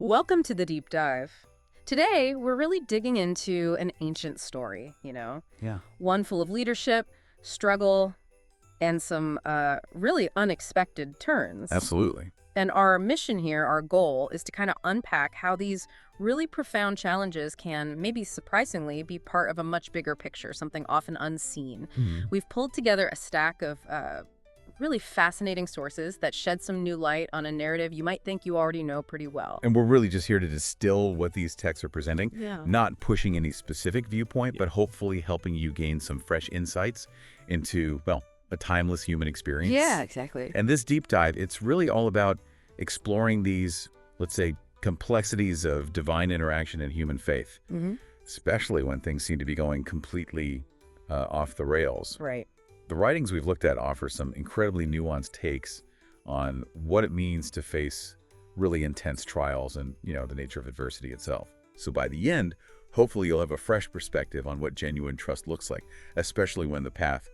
Welcome to the deep dive. Today, we're really digging into an ancient story, Yeah. one full of leadership, struggle, and some really unexpected turns. Absolutely. And our mission here, our goal, is to kind of unpack how these really profound challenges can, maybe surprisingly, be part of a much bigger picture, something often unseen. We've pulled together a stack of really fascinating sources that shed some new light on a narrative you might think you already know pretty well. And we're really just here to distill what these texts are presenting, Yeah. not pushing any specific viewpoint, but hopefully helping you gain some fresh insights into, well, a timeless human experience. Yeah, exactly. And this deep dive, it's really all about exploring these, let's say, complexities of divine interaction and human faith, especially when things seem to be going completely off the rails. Right. The writings we've looked at offer some incredibly nuanced takes on what it means to face really intense trials and, the nature of adversity itself. So by the end, hopefully you'll have a fresh perspective on what genuine trust looks like, especially when the path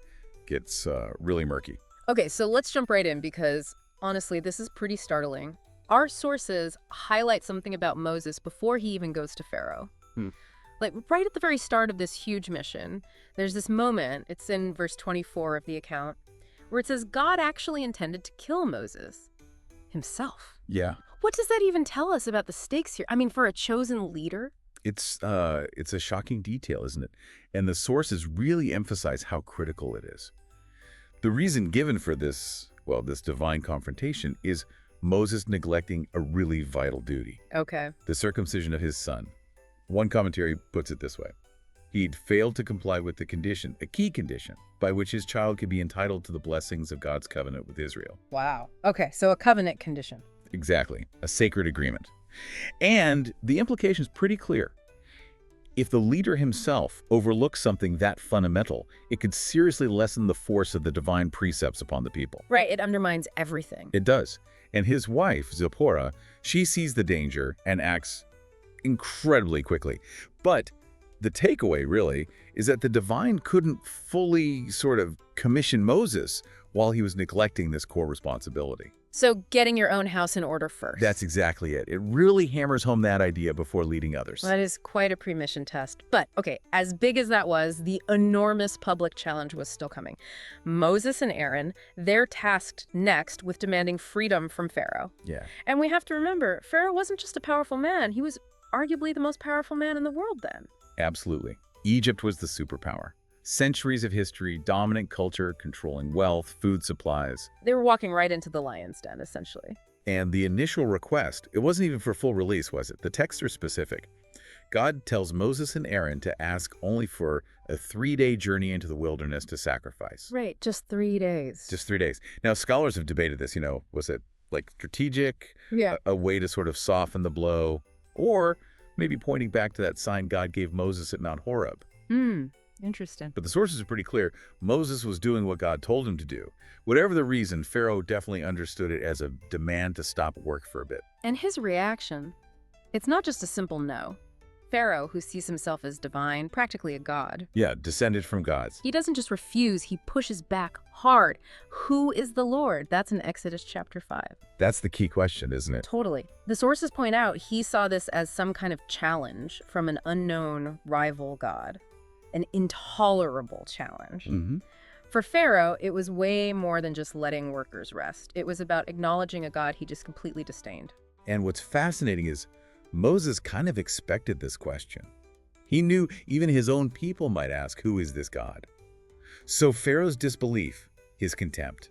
gets really murky. Okay, so let's jump right in because, honestly, this is pretty startling. Our sources highlight something about Moses before he even goes to Pharaoh. Like right at the very start of this huge mission, there's this moment, it's in verse 24 of the account, where it says God actually intended to kill Moses himself. Yeah. What does that even tell us about the stakes here? I mean, for a chosen leader? It's a shocking detail, isn't it? And the sources really emphasize how critical it is. The reason given for this divine confrontation is Moses neglecting a really vital duty, Okay. the circumcision of his son. One commentary puts it this way. He'd failed to comply with the condition, a key condition, by which his child could be entitled to the blessings of God's covenant with Israel. Wow. Okay, so a covenant condition. Exactly, a sacred agreement. And the implication is pretty clear. If the leader himself overlooks something that fundamental, it could seriously lessen the force of the divine precepts upon the people. Right, it undermines everything. It does. And his wife, Zipporah, she sees the danger and acts incredibly quickly. But the takeaway, really, is that the divine couldn't fully sort of commission Moses while he was neglecting this core responsibility. So getting your own house in order first. That's exactly it. It really hammers home that idea before leading others. That is quite a pre-mission test. But, okay, as big as that was, the enormous public challenge was still coming. Moses and Aaron, they're tasked next with demanding freedom from Pharaoh. Yeah. And we have to remember, Pharaoh wasn't just a powerful man. He was arguably the most powerful man in the world then. Absolutely. Egypt was the superpower. Centuries of history, dominant culture, controlling wealth, food supplies. They were walking right into the lion's den, essentially. And the initial request, it wasn't even for full release, was it? The texts are specific. God tells Moses and Aaron to ask only for a 3-day journey into the wilderness to sacrifice. Right, just 3 days. Just 3 days. Now, scholars have debated this, was it like strategic, Yeah. a way to sort of soften the blow, or maybe pointing back to that sign God gave Moses at Mount Horeb. Interesting. But the sources are pretty clear. Moses was doing what God told him to do. Whatever the reason, Pharaoh definitely understood it as a demand to stop work for a bit. And his reaction, it's not just a simple no. Pharaoh, who sees himself as divine, practically a god, Yeah, descended from gods. he doesn't just refuse, he pushes back hard. Who is the Lord? That's in Exodus chapter 5. That's the key question, isn't it? Totally. The sources point out he saw this as some kind of challenge from an unknown rival god, an intolerable challenge. For Pharaoh, it was way more than just letting workers rest. It was about acknowledging a god he just completely disdained. And what's fascinating is Moses kind of expected this question. He knew even his own people might ask, who is this God? So Pharaoh's disbelief, his contempt,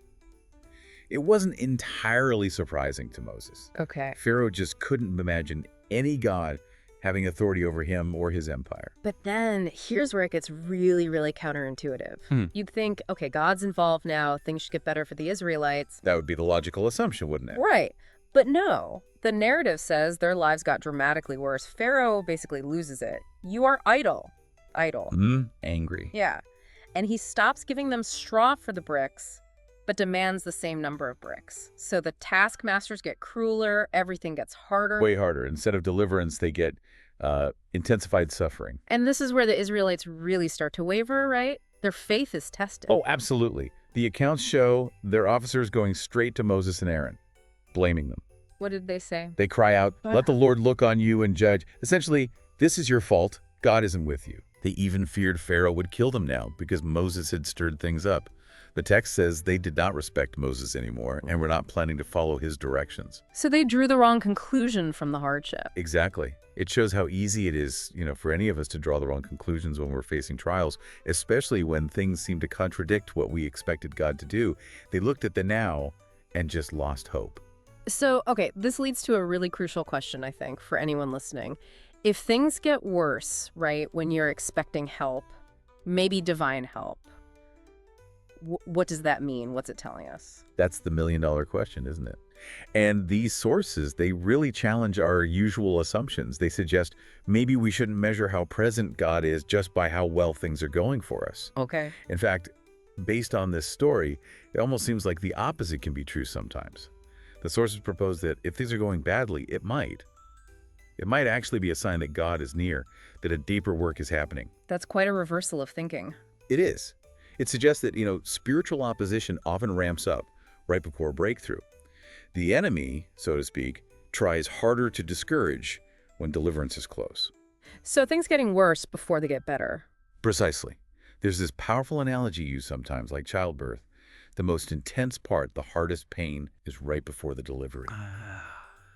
it wasn't entirely surprising to Moses. Okay. Pharaoh just couldn't imagine any God having authority over him or his empire. But then here's where it gets really, really counterintuitive. You'd think, okay, God's involved now, things should get better for the Israelites. That would be the logical assumption, wouldn't it? Right. But no, the narrative says their lives got dramatically worse. Pharaoh basically loses it. You are idle. Idle. Angry. Yeah. And he stops giving them straw for the bricks, but demands the same number of bricks. So the taskmasters get crueler, everything gets harder. Way harder. Instead of deliverance, they get intensified suffering. And this is where the Israelites really start to waver, right? Their faith is tested. Oh, absolutely. The accounts show their officers going straight to Moses and Aaron, blaming them. What did they say? They cry out, "Let the Lord look on you and judge." Essentially, this is your fault. God isn't with you. They even feared Pharaoh would kill them now because Moses had stirred things up. The text says they did not respect Moses anymore and were not planning to follow his directions. So they drew the wrong conclusion from the hardship. Exactly. It shows how easy it is, for any of us to draw the wrong conclusions when we're facing trials, especially when things seem to contradict what we expected God to do. They looked at the now and just lost hope. So, okay, this leads to a really crucial question, I think, for anyone listening. If things get worse, right, when you're expecting help, maybe divine help, what does that mean? What's it telling us? That's the million-dollar question, isn't it? And these sources, they really challenge our usual assumptions. They suggest maybe we shouldn't measure how present God is just by how well things are going for us. Okay. In fact, based on this story, it almost seems like the opposite can be true sometimes. The sources propose that if things are going badly, it might actually be a sign that God is near, that a deeper work is happening. That's quite a reversal of thinking. It is. It suggests that, spiritual opposition often ramps up right before a breakthrough. The enemy, so to speak, tries harder to discourage when deliverance is close. So things getting worse before they get better. Precisely. There's this powerful analogy used sometimes, like childbirth. The most intense part, the hardest pain, is right before the delivery.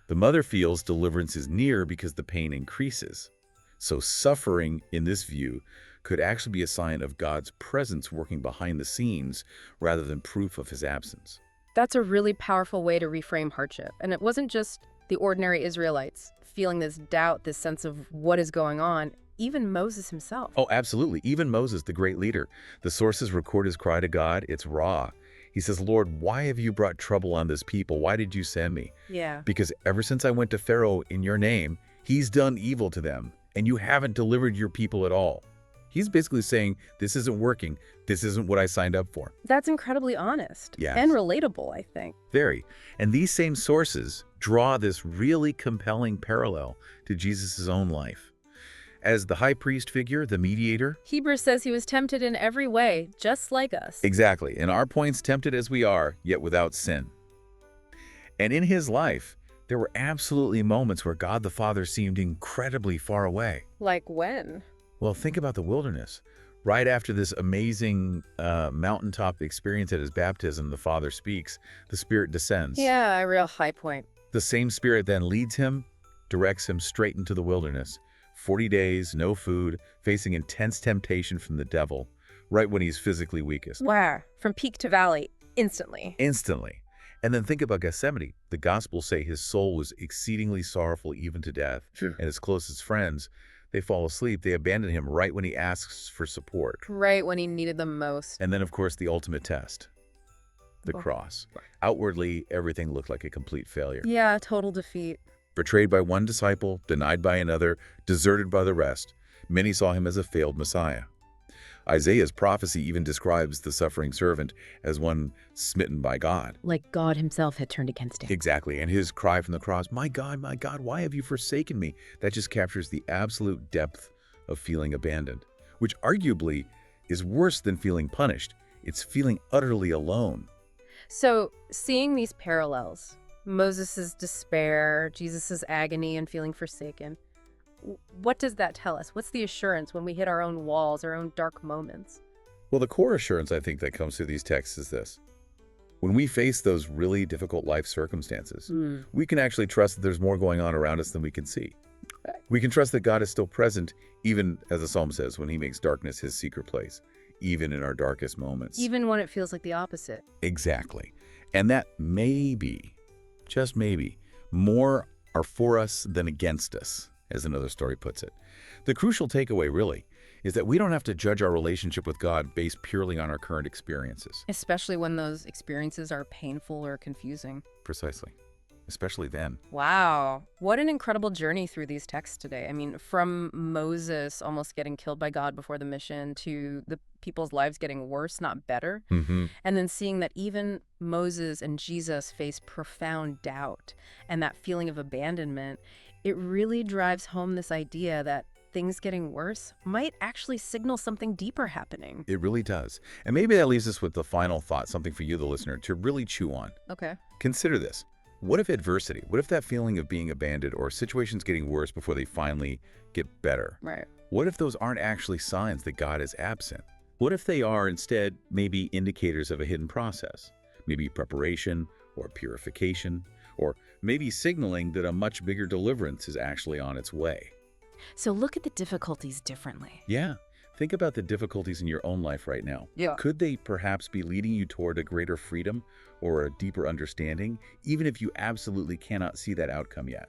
The mother feels deliverance is near because the pain increases. So suffering, in this view, could actually be a sign of God's presence working behind the scenes rather than proof of his absence. That's a really powerful way to reframe hardship. And it wasn't just the ordinary Israelites feeling this doubt, this sense of what is going on. Even Moses himself. Oh, absolutely. Even Moses, the great leader. The sources record his cry to God. It's raw. He says, "Lord, why have you brought trouble on this people? Why did you send me? Yeah. Because ever since I went to Pharaoh in your name, he's done evil to them, and you haven't delivered your people at all." He's basically saying, this isn't working. This isn't what I signed up for. That's incredibly honest. Yes. And relatable, I think. Very. And these same sources draw this really compelling parallel to Jesus' own life. As the high priest figure, the mediator. Hebrews says he was tempted in every way, just like us. Exactly. In our points, tempted as we are, yet without sin. And in his life, there were absolutely moments where God the Father seemed incredibly far away. Like when? Well, think about the wilderness. Right after this amazing mountaintop experience at his baptism, the Father speaks, the Spirit descends. Yeah, a real high point. The same Spirit then leads him, directs him straight into the wilderness. 40 days, no food, facing intense temptation from the devil, right when he's physically weakest. Wow. From peak to valley, instantly. Instantly. And then think about Gethsemane. The Gospels say his soul was exceedingly sorrowful even to death. Sure. And his closest friends, they fall asleep. They abandon him right when he asks for support. Right when he needed them most. And then, of course, the ultimate test, the cross. Outwardly, everything looked like a complete failure. Yeah, total defeat. Betrayed by one disciple, denied by another, deserted by the rest, many saw him as a failed Messiah. Isaiah's prophecy even describes the suffering servant as one smitten by God. Like God himself had turned against him. Exactly. And his cry from the cross, my God, why have you forsaken me?" That just captures the absolute depth of feeling abandoned, which arguably is worse than feeling punished. It's feeling utterly alone. So, seeing these parallels, Moses' despair, Jesus' agony and feeling forsaken, what does that tell us? What's the assurance when we hit our own walls, our own dark moments? Well, the core assurance I think that comes through these texts is this. When we face those really difficult life circumstances, we can actually trust that there's more going on around us than we can see. We can trust that God is still present, even, as the psalm says, when he makes darkness his secret place, even in our darkest moments. Even when it feels like the opposite. Exactly. And that maybe, just maybe, more are for us than against us, as another story puts it. The crucial takeaway, really, is that we don't have to judge our relationship with God based purely on our current experiences. Especially when those experiences are painful or confusing. Precisely. Especially then. Wow. What an incredible journey through these texts today. I mean, from Moses almost getting killed by God before the mission to the people's lives getting worse, not better. And then seeing that even Moses and Jesus face profound doubt and that feeling of abandonment. It really drives home this idea that things getting worse might actually signal something deeper happening. It really does. And maybe that leaves us with the final thought, something for you, the listener, to really chew on. Okay. Consider this. What if adversity, what if that feeling of being abandoned or situations getting worse before they finally get better? Right. What if those aren't actually signs that God is absent? What if they are instead maybe indicators of a hidden process? Maybe preparation or purification, or maybe signaling that a much bigger deliverance is actually on its way. So look at the difficulties differently. Yeah. Think about the difficulties in your own life right now. Yeah. Could they perhaps be leading you toward a greater freedom or a deeper understanding, even if you absolutely cannot see that outcome yet?